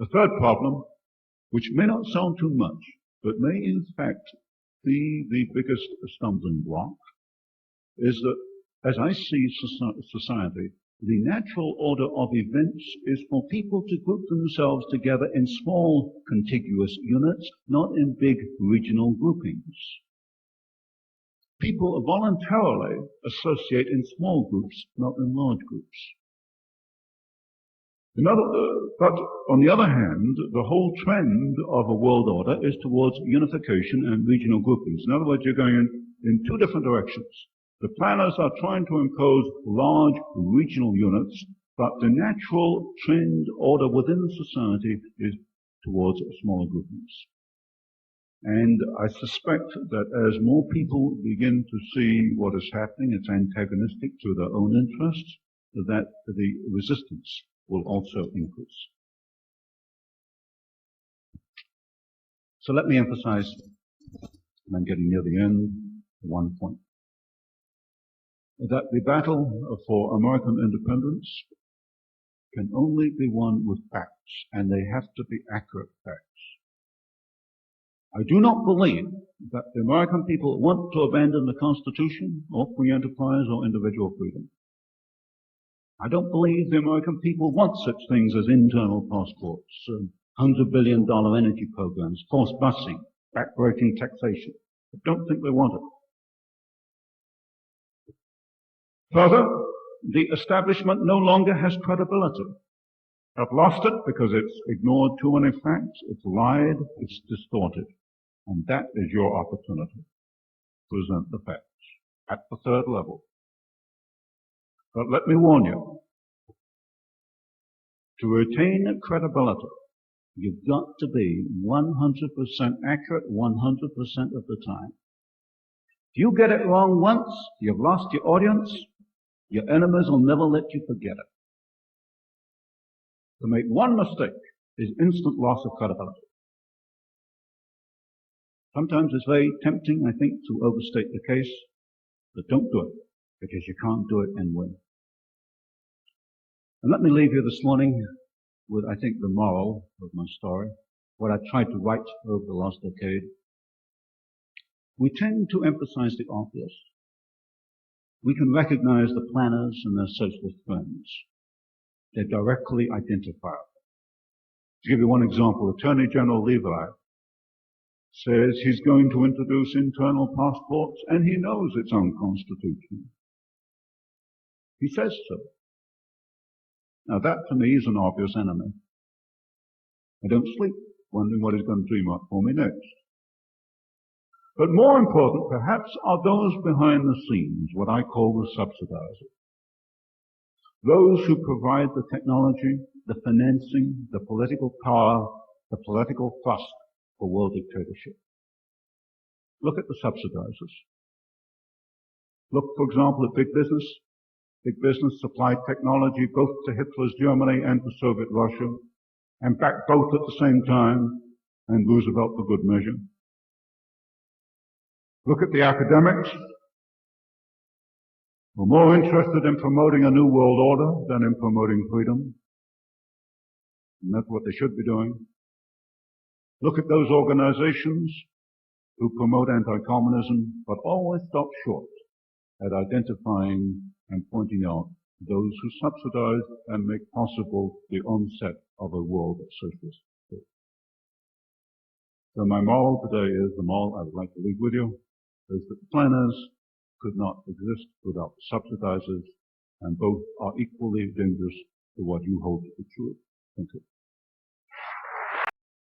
A third problem, which may not sound too much, but may in fact be the biggest stumbling block, is that as I see society, the natural order of events is for people to group themselves together in small contiguous units, not in big regional groupings. People voluntarily associate in small groups, not in large groups. But on the other hand, the whole trend of a world order is towards unification and regional groupings. In other words, you're going in two different directions. The planners are trying to impose large regional units, but the natural trend order within society is towards smaller groupings. And I suspect that as more people begin to see what is happening, it's antagonistic to their own interests, that the resistance will also increase. So let me emphasize, and I'm getting near the end, one point. That the battle for American independence can only be won with facts, and they have to be accurate facts. I do not believe that the American people want to abandon the Constitution or free enterprise or individual freedom. I don't believe the American people want such things as internal passports, $100 billion energy programs, forced busing, backbreaking taxation. I don't think they want it. Further, the establishment no longer has credibility. I've lost it because it's ignored too many facts, it's lied, it's distorted. And that is your opportunity. Present the facts at the third level. But let me warn you, to retain credibility, you've got to be 100% accurate 100% of the time. If you get it wrong once, you've lost your audience. Your enemies will never let you forget it. To make one mistake is instant loss of credibility. Sometimes it's very tempting, I think, to overstate the case, but don't do it, because you can't do it and win. And let me leave you this morning with, I think, the moral of my story, what I tried to write over the last decade. We tend to emphasize the obvious. We can recognize the planners and their socialist friends. They're directly identifiable. To give you one example, Attorney General Levi says he's going to introduce internal passports, and he knows it's unconstitutional. He says so. Now that to me is an obvious enemy. I don't sleep wondering what he's going to dream up for me next. But more important, perhaps, are those behind the scenes, what I call the subsidizers. Those who provide the technology, the financing, the political power, the political thrust for world dictatorship. Look at the subsidizers. Look, for example, at big business. Big business supplied technology both to Hitler's Germany and to Soviet Russia, and backed both at the same time, and Roosevelt for good measure. Look at the academics, who are more interested in promoting a new world order than in promoting freedom. And that's what they should be doing. Look at those organizations who promote anti-communism, but always stop short at identifying and pointing out those who subsidize and make possible the onset of a world socialist state. So my moral today is, the moral I would like to leave with you, is that the planners could not exist without the subsidizers, and both are equally dangerous to what you hold to be true. Thank you.